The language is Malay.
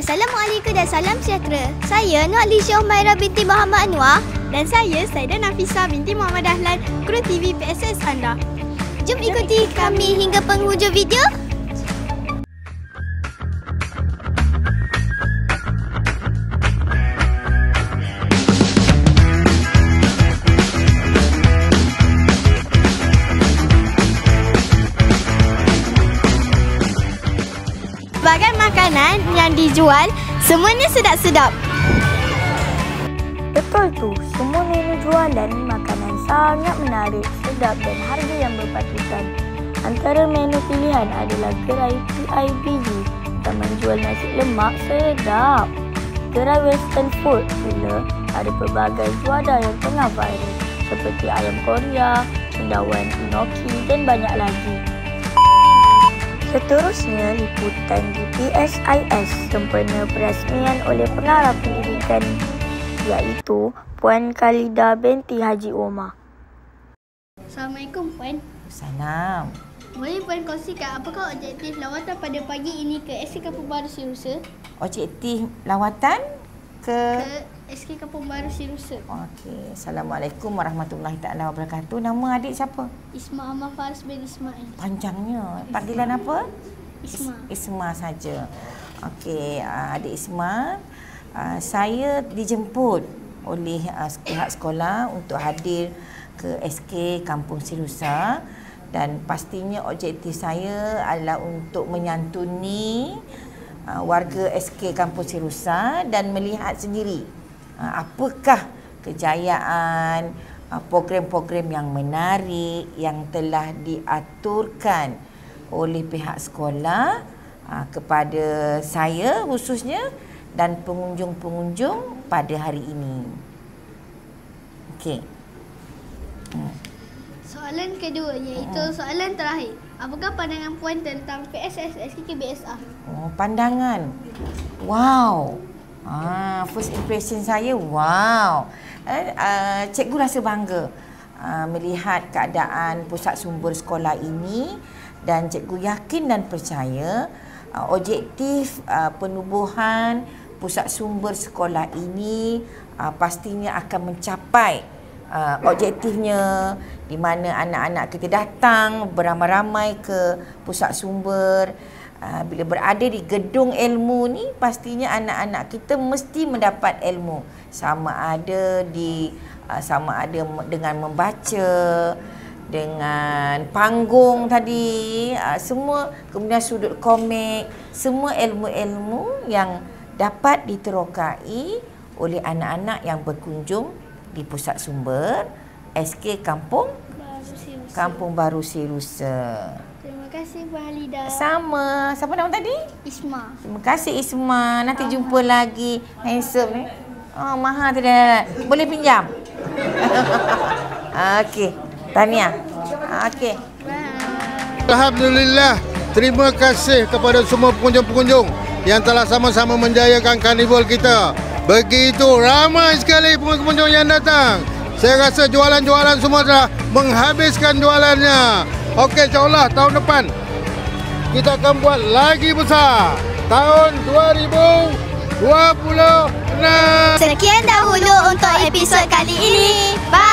Assalamualaikum dan salam sejahtera. Saya Nur Alisha Humaira binti Muhammad Anwar. Dan saya Saidah Nafisa binti Muhammad Dahlan, kru TV PSS anda. Jom ikuti kami hingga penghujung video. Bagai makanan yang dijual, semuanya sedap-sedap. Betul tu, semua menu jualan makanan sangat menarik, sedap dan harga yang berpatutan. Antara menu pilihan adalah gerai PIBG yang menjual nasi lemak sedap. Gerai Western Food pula ada pelbagai juada yang tengah viral seperti ayam Korea, cendawan inoki dan banyak lagi. Seterusnya, liputan di PSIS sempena perasmian oleh pengarah pendidikan iaitu Puan Khalida binti Haji Omar. Assalamualaikum Puan. Salam. Boleh Puan kongsikan apakah objektif lawatan pada pagi ini ke SK Kampung Baru Sirusa? Objektif lawatan ke SK Kampung Baru Sirusa. Okey. Assalamualaikum warahmatullahi taala wabarakatuh. Nama adik siapa? Isma Amal Faris bin Ismail. Panjangnya. Panggilan apa? Isma. Isma saja. Okey, adik Isma, saya dijemput oleh pihak sekolah untuk hadir ke SK Kampung Sirusa dan pastinya objektif saya adalah untuk menyantuni warga SK Kampung Sirusa dan melihat sendiri apakah kejayaan program-program yang menarik yang telah diaturkan oleh pihak sekolah kepada saya khususnya dan pengunjung-pengunjung pada hari ini. Okey. Soalan kedua iaitu soalan terakhir. Apakah pandangan Puan tentang PSS SKK BSR? Oh, pandangan. Wow. First impression saya, wow. Cikgu rasa bangga melihat keadaan pusat sumber sekolah ini dan cikgu yakin dan percaya objektif penubuhan pusat sumber sekolah ini pastinya akan mencapai objektifnya di mana anak-anak kita datang beramai-ramai ke pusat sumber. Bila berada di gedung ilmu ni pastinya anak-anak kita mesti mendapat ilmu sama ada dengan membaca, dengan panggung tadi, semua, kemudian sudut komik, semua ilmu-ilmu yang dapat diterokai oleh anak-anak yang berkunjung di pusat sumber SK Kampung Baru Sirusa. Terima kasih Puan Khalida. Sama. Siapa nama tadi? Isma. Terima kasih Isma. Nanti jumpa lagi. Handsome ni. Oh, mahal tidak. Boleh pinjam? Okey. Tahniah. Okey. Alhamdulillah. Terima kasih kepada semua pengunjung-pengunjung yang telah sama-sama menjayakan karnival kita. Begitu ramai sekali pengunjung yang datang. Saya rasa jualan-jualan semua telah menghabiskan jualannya. Okey, insyaAllah tahun depan kita akan buat lagi besar. Tahun 2026. Sekian dahulu untuk episod kali ini. Bye.